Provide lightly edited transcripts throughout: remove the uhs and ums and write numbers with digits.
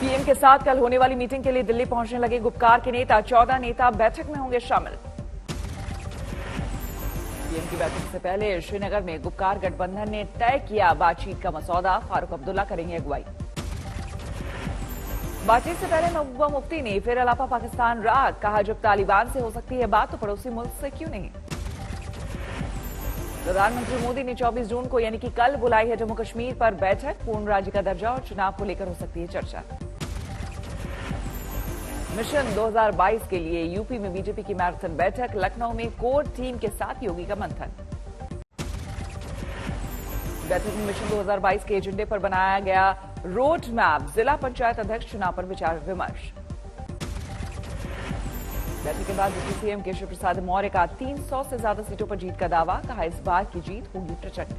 PM के साथ कल होने वाली मीटिंग के लिए दिल्ली पहुंचने लगे गुपकार के नेता। 14 नेता बैठक में होंगे शामिल। पीएम की बैठक से पहले श्रीनगर में गुपकार गठबंधन ने तय किया बातचीत का मसौदा। फारूक अब्दुल्ला करेंगे अगुवाई। बातचीत से पहले महबूबा मुफ्ती ने फिर अलापा पाकिस्तान राग कहा, जब तालिबान से हो सकती है बात तो पड़ोसी मुल्क से क्यों नहीं। प्रधानमंत्री मोदी ने 24 जून को यानी कि कल बुलाई है जम्मू कश्मीर पर बैठक। पूर्ण राज्य का दर्जा और चुनाव को लेकर हो सकती है चर्चा। मिशन 2022 के लिए यूपी में बीजेपी की मैराथन बैठक। लखनऊ में कोर टीम के साथ योगी का मंथन। बैठक में मिशन 2022 के एजेंडे पर बनाया गया रोड मैप। जिला पंचायत अध्यक्ष चुनाव पर विचार विमर्श। बैठक के बाद डिप्टी सीएम केशव प्रसाद मौर्य का 300 से ज्यादा सीटों पर जीत का दावा। कहा, इस बार की जीत होगी प्रचंड।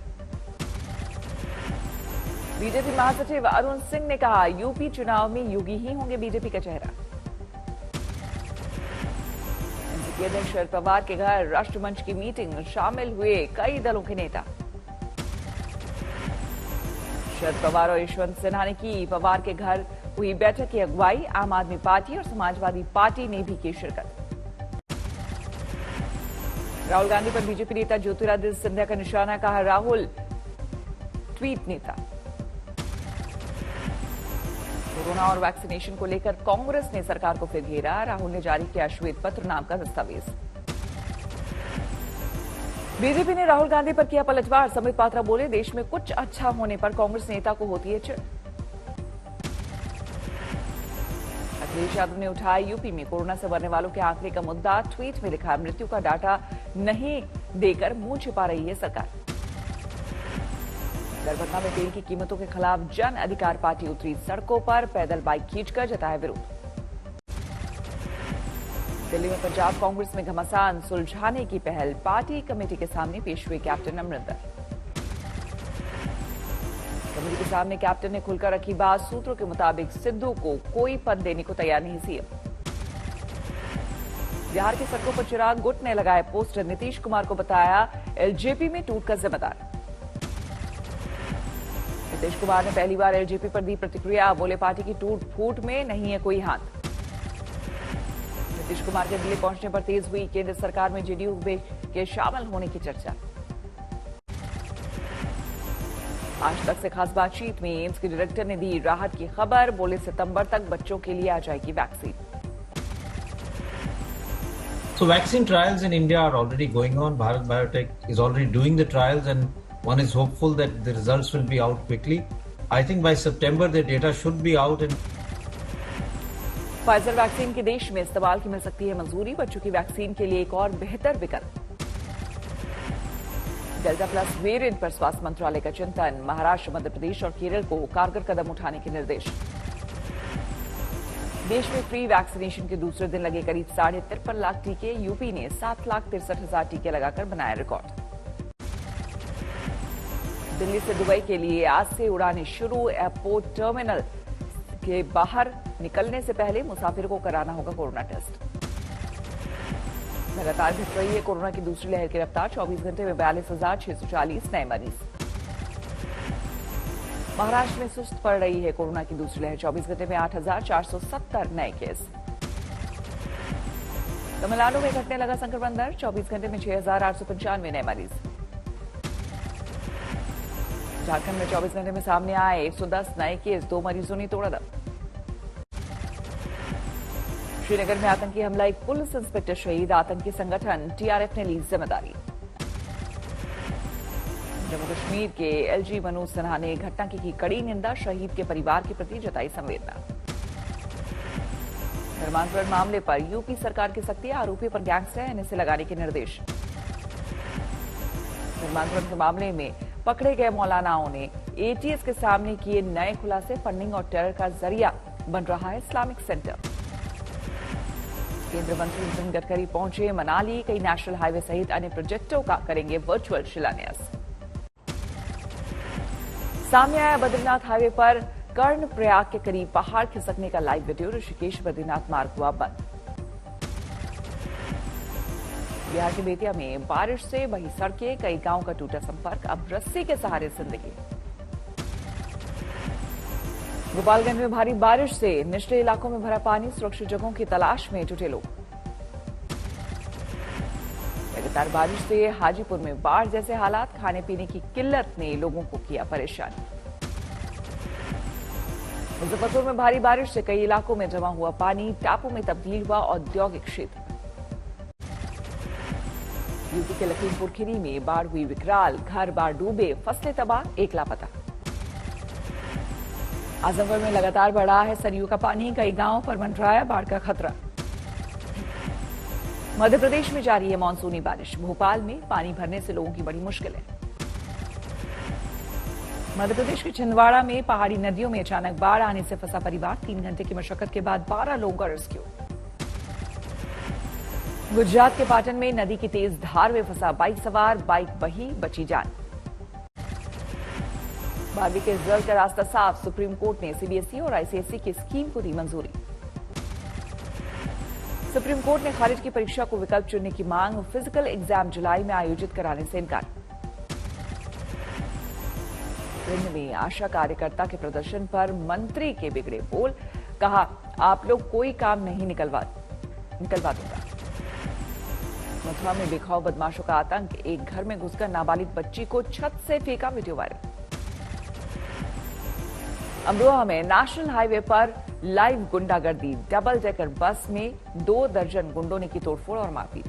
बीजेपी महासचिव अरुण सिंह ने कहा, यूपी चुनाव में योगी ही होंगे बीजेपी का चेहरा। एनसीपी अध्यक्ष शरद पवार के घर राष्ट्रमंच की मीटिंग, शामिल हुए कई दलों के नेता। शरद पवार और यशवंत सिन्हा ने की पवार के घर हुई बैठक की अगुवाई। आम आदमी पार्टी और समाजवादी पार्टी ने भी की शिरकत। राहुल गांधी पर बीजेपी नेता ज्योतिरादित्य सिंधिया का निशाना। कहा, राहुल ट्वीट नेता। कोरोना और वैक्सीनेशन को लेकर कांग्रेस ने सरकार को फिर घेरा। राहुल ने जारी किया श्वेत पत्र नाम का दस्तावेज। बीजेपी ने राहुल गांधी पर किया पलटवार। संबित पात्रा बोले, देश में कुछ अच्छा होने पर कांग्रेस नेता को होती है चिढ़। अखिलेश यादव ने उठाया यूपी में कोरोना से मरने वालों के आंकड़े का मुद्दा। ट्वीट में लिखा, मृत्यु का डाटा नहीं देकर मुंह छिपा रही है सरकार। दरभंगा में तेल की कीमतों के खिलाफ जन अधिकार पार्टी उतरी सड़कों पर। पैदल बाइक खींचकर जताया विरोध। दिल्ली में पंजाब कांग्रेस में घमासान सुलझाने की पहल। पार्टी कमेटी के सामने पेश हुए कैप्टन अमरिंदर। कमेटी के सामने कैप्टन ने खुलकर रखी बात। सूत्रों के मुताबिक सिद्धू को कोई पद देने को तैयार नहीं सीएम। बिहार की सड़कों पर चिराग गुट ने लगाए पोस्टर। नीतीश कुमार को बताया एलजेपी में टूट का जिम्मेदार। नीतीश कुमार ने पहली बार एलजेपी पर दी प्रतिक्रिया। बोले, पार्टी की टूट फूट में नहीं है कोई हाथ। नीतीश कुमार के दिल्ली पहुंचने पर तेज हुई केंद्र सरकार में जेडीयू के शामिल होने की चर्चा। आज तक से खास बातचीत में एम्स के डायरेक्टर ने दी राहत की खबर। बोले, सितंबर तक बच्चों के लिए आ जाएगी vaccine. So vaccine trials in India are already going on. Bharat Biotech is already doing the trials and one is hopeful that the results will be out quickly. I think by September the data should be out. Pfizer vaccine के देश में इस्तेमाल की मिल सकती है मंजूरी। बच्चों की वैक्सीन के लिए एक और बेहतर विकल्प। डेल्टा प्लस वेरिएंट पर स्वास्थ्य मंत्रालय का चिंतन। महाराष्ट्र, मध्य प्रदेश और केरल को कारगर कदम उठाने के निर्देश। देश में फ्री वैक्सीनेशन के दूसरे दिन लगे करीब 53.5 लाख टीके। यूपी ने 7,63,000 टीके लगाकर बनाया रिकॉर्ड। दिल्ली से दुबई के लिए आज से उड़ानें शुरू। एयरपोर्ट टर्मिनल के बाहर निकलने से पहले मुसाफिरों को कराना होगा कोरोना टेस्ट। लगातार घट रही है कोरोना की दूसरी लहर की रफ्तार। 24 घंटे में 42,640 नए मरीज। महाराष्ट्र में सुस्त पड़ रही है कोरोना की दूसरी लहर। 24 घंटे में 8,470 नए केस। तमिलनाडु में घटने लगा संक्रमण दर। 24 घंटे में 6,895 नए मरीज। झारखंड में 24 घंटे में सामने आए 110 नए केस। 2 मरीजों ने तोड़ा दम। श्रीनगर में आतंकी हमला, एक पुलिस इंस्पेक्टर शहीद। आतंकी संगठन टीआरएफ ने ली जिम्मेदारी। जम्मू कश्मीर के एलजी मनोज सिन्हा ने घटना की कड़ी निंदा। शहीद के परिवार के प्रति जताई संवेदना। धर्मांतरण मामले पर यूपी सरकार की सख्ती। आरोपी पर गैंगस्टर एनएसए लगाने के निर्देश। धर्मांतरण के मामले में पकड़े गए मौलानाओं ने एटीएस के सामने किए नए खुलासे। फंडिंग और टेरर का जरिया बन रहा है इस्लामिक सेंटर। केंद्रीय मंत्री नितिन गडकरी पहुंचे मनाली। कई नेशनल हाईवे सहित अन्य प्रोजेक्टों का करेंगे वर्चुअल शिलान्यास। सामने आया बद्रीनाथ हाईवे पर कर्णप्रयाग के करीब पहाड़ खिसकने का लाइव वीडियो। ऋषिकेश बद्रीनाथ मार्ग हुआ बंद। बिहार के बेतिया में बारिश से बही सड़कें। कई गांवों का टूटा संपर्क। अब रस्सी के सहारे जिंदगी। गोपालगंज में भारी बारिश से निचले इलाकों में भरा पानी, सुरक्षित जगहों की तलाश में जुटे लोग। लगातार बारिश से हाजीपुर में बाढ़ जैसे हालात, खाने पीने की किल्लत ने लोगों को किया परेशान। मुजफ्फरपुर में भारी बारिश से कई इलाकों में जमा हुआ पानी, टापू में तब्दील हुआ औद्योगिक क्षेत्र। यूपी के लखीमपुर खीरी में बाढ़ हुई विकराल, घर बार डूबे, फसलें तबाह, एक लापता। आजमगढ़ में लगातार बढ़ा है सरयू का पानी, कई गांवों पर मंडराया बाढ़ का खतरा। मध्य प्रदेश में जारी है मानसूनी बारिश, भोपाल में पानी भरने से लोगों की बड़ी मुश्किलें। मध्य प्रदेश के छिंदवाड़ा में पहाड़ी नदियों में अचानक बाढ़ आने से फंसा परिवार, 3 घंटे की मशक्कत के बाद 12 लोगों का रेस्क्यू। गुजरात के पाटन में नदी की तेज धार में फंसा बाइक सवार, बाइक बही, बची जान। 12वीं के रिजल्ट का रास्ता साफ, सुप्रीम कोर्ट ने सीबीएसई और आईसीएसई की स्कीम को दी मंजूरी। सुप्रीम कोर्ट ने खारिज की परीक्षा को विकल्प चुनने की मांग, फिजिकल एग्जाम जुलाई में आयोजित कराने से इनकार। विंध्य में आशा कार्यकर्ता के प्रदर्शन पर मंत्री के बिगड़े बोल, कहा आप लोग कोई काम नहीं निकलवा दूंगा। मथुरा में बेखौफ बदमाशों का आतंक, एक घर में घुसकर नाबालिग बच्ची को छत से फेंका, वीडियो वायरल। अमरोहा में नेशनल हाईवे पर लाइव गुंडागर्दी, डबल डेकर बस में 2 दर्जन गुंडों ने की तोड़फोड़ और मारपीट।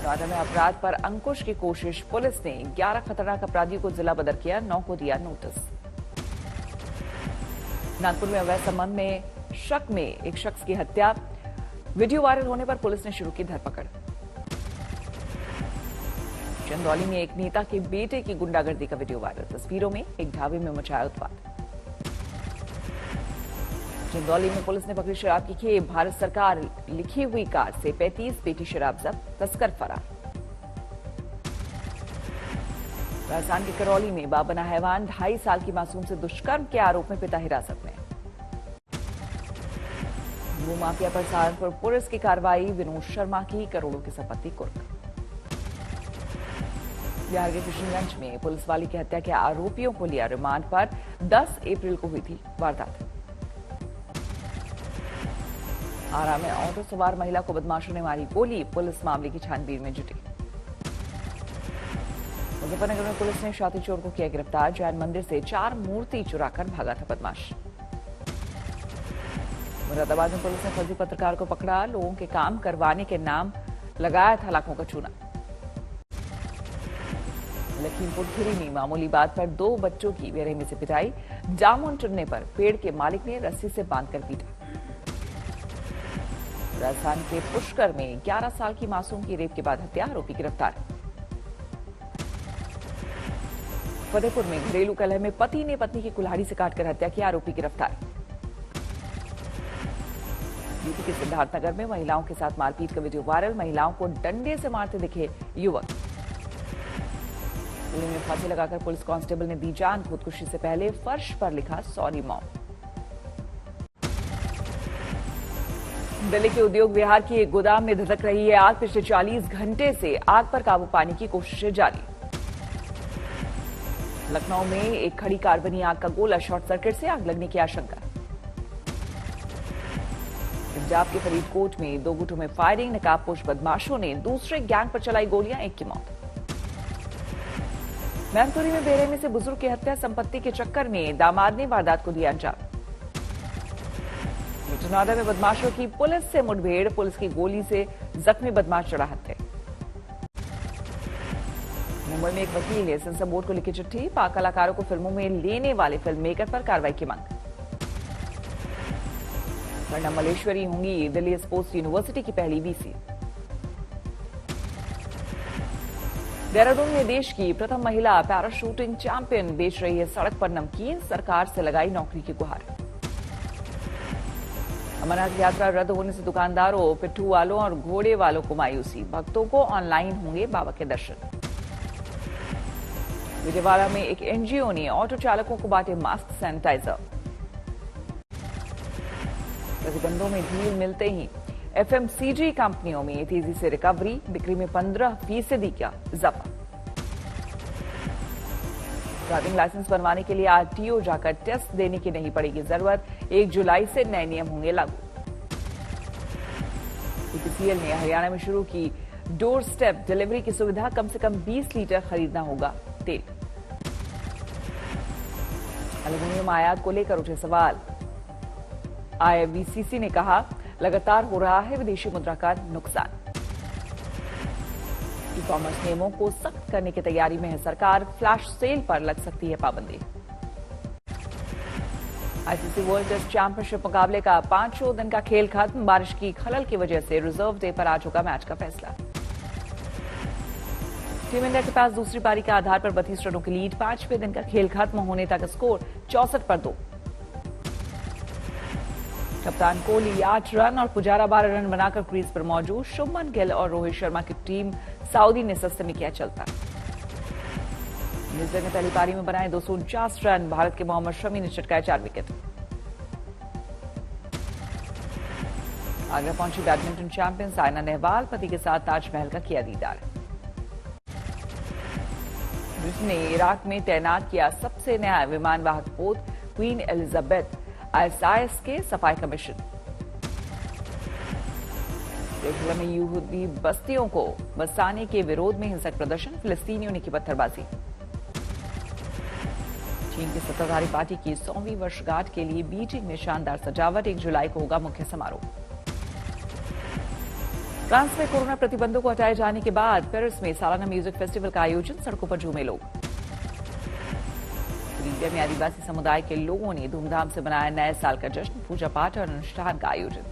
नोएडा में अपराध पर अंकुश की कोशिश, पुलिस ने 11 खतरनाक अपराधियों को जिला बदर किया, 9 को दिया नोटिस। नागपुर में अवैध संबंध में शक में एक शख्स की हत्या, वीडियो वायरल होने पर पुलिस ने शुरू की धरपकड़। चंदौली में एक नेता के बेटे की गुंडागर्दी का वीडियो वायरल, तस्वीरों में एक ढाबे में मचाया उत्पात। चंदौली में पुलिस ने पकड़ी शराब की खेप, भारत सरकार लिखी हुई कार से 35 पेटी शराब जब्त, तस्कर फरार। राजस्थान के करौली में बाप बना हैवान, 2.5 साल की मासूम से दुष्कर्म के आरोप में पिता हिरासत में। भू माफिया पर सहारनपुर पुलिस की कार्रवाई, विनोद शर्मा की करोड़ों की संपत्ति कुर्क। बिहार के किशनगंज में पुलिस वाली की हत्या के आरोपियों को लिया रिमांड पर, 10 अप्रैल को हुई थी वारदात। आरा में ऑटो सवार महिला को बदमाशों ने मारी गोली, पुलिस मामले की छानबीन में जुटी। मुजफ्फरनगर में पुलिस ने शाती चोर को किया गिरफ्तार, जैन मंदिर से 4 मूर्ति चुराकर भागा था बदमाश। मुरादाबाद में पुलिस ने फर्जी पत्रकार को पकड़ा, लोगों के काम करवाने के नाम लगाया था लाखों का चूना। लखीमपुर खीरी में मामूली बात पर 2 बच्चों की बेरहमी से पिटाई, जामुन चुनने पर पेड़ के मालिक ने रस्सी से बांधकर पीटा। राजस्थान के पुष्कर में 11 साल की मासूम की रेप के बाद हत्या, आरोपी गिरफ्तार। फतेहपुर में घरेलू कलह में पति ने पत्नी की कुल्हाड़ी से काटकर हत्या की, आरोपी गिरफ्तार। यूपी के सिद्धार्थनगर में महिलाओं के साथ मारपीट का वीडियो वायरल, महिलाओं को डंडे से मारते दिखे युवक। पुणे में फांसी लगाकर पुलिस कांस्टेबल ने दी जान, खुदकुशी से पहले फर्श पर लिखा सॉरी मॉम। दिल्ली के उद्योग विहार की एक गोदाम में धधक रही है आग, पिछले 40 घंटे से आग पर काबू पाने की कोशिशें जारी। लखनऊ में एक खड़ी कार बनी आग का गोला, शॉर्ट सर्किट से आग लगने की आशंका। पंजाब के फरीदकोट में 2 गुटों में फायरिंग, नकाबपोश बदमाशों ने दूसरे गैंग पर चलाई गोलियां, 1 की मौत। मैनपुरी में बेरहमी से बुजुर्ग की हत्या, संपत्ति के चक्कर में दामाद ने वारदात को दिया अंजाम। नोएडा में बदमाशों की पुलिस से मुठभेड़, पुलिस की गोली से जख्मी बदमाश चढ़ा हत्या। मुंबई में एक वकील ने सेंसर बोर्ड को लिखी चिट्ठी, पाक कलाकारों को फिल्मों में लेने वाले फिल्म मेकर पर कार्रवाई की मांग। वर्णा मल्लेश्वरी होंगी दिल्ली स्पोर्ट्स यूनिवर्सिटी की पहली वीसी। देहरादून में देश की प्रथम महिला पैराशूटिंग चैंपियन बेच रही है सड़क पर नमकीन, सरकार से लगाई नौकरी की गुहार। अमरनाथ यात्रा रद्द होने से दुकानदारों, पिट्ठू वालों और घोड़े वालों को मायूसी, भक्तों को ऑनलाइन होंगे बाबा के दर्शन। विजयवाड़ा में एक एनजीओ ने ऑटो चालकों को बांटे मास्क, सैनिटाइजर। प्रतिबंधों में ढील मिलते ही एफएमसीजी कंपनियों में तेजी से रिकवरी, बिक्री में 15% का इजाफा। ड्राइविंग लाइसेंस बनवाने के लिए आरटीओ जाकर टेस्ट देने की नहीं पड़ेगी जरूरत। 1 जुलाई से नए नियम होंगे लागू। बीपीसीएल ने हरियाणा में शुरू की डोर स्टेप डिलीवरी की सुविधा। कम से कम 20 लीटर खरीदना होगा तेल। एल्यूमीनियम आयात को लेकर उठे सवाल। आईवीसीसी ने कहा लगातार हो रहा है विदेशी मुद्रा का नुकसान। ई कॉमर्स नियमों को सख्त करने की तैयारी में है सरकार। फ्लैश सेल पर लग सकती है पाबंदी। आईसीसी वर्ल्ड टेस्ट चैंपियनशिप मुकाबले का 5 दिन का खेल खत्म। बारिश की खलल की वजह से रिजर्व डे पर आज होगा मैच का फैसला। टीम इंडिया के पास दूसरी पारी के आधार पर 32 रनों की लीड। 5वें दिन का खेल खत्म होने तक स्कोर 64 पर 2। कप्तान कोहली 8 रन और पुजारा 12 रन बनाकर क्रीज पर मौजूद। शुभमन गिल और रोहित शर्मा की टीम सऊदी ने सस्ते में किया चलता। न्यूजीलैंड ने पहली पारी में बनाए 249 रन। भारत के मोहम्मद शमी ने चटकाए 4 विकेट। आगरा पहुंची बैडमिंटन चैंपियन साइना नेहवाल। पति के साथ ताजमहल का किया दीदार। ब्रिटेन ने इराक में तैनात किया सबसे नया विमान वाहक पोत क्वीन एलिजाबेथ आईएसआईएस के सफाई कमीशन। यरूशलेम में यहूदी बस्तियों को बसाने के विरोध में हिंसक प्रदर्शन। फिलिस्तीनियों ने की पत्थरबाजी। चीन की सत्ताधारी पार्टी की 100वीं वर्षगांठ के लिए बीजिंग में शानदार सजावट। 1 जुलाई को होगा मुख्य समारोह। फ्रांस में कोरोना प्रतिबंधों को हटाए जाने के बाद पेरिस में सालाना म्यूजिक फेस्टिवल का आयोजन। सड़कों पर झूमे लोग। इंडिया में आदिवासी समुदाय के लोगों ने धूमधाम से मनाया नए साल का जश्न। पूजा पाठ और अनुष्ठान का आयोजन।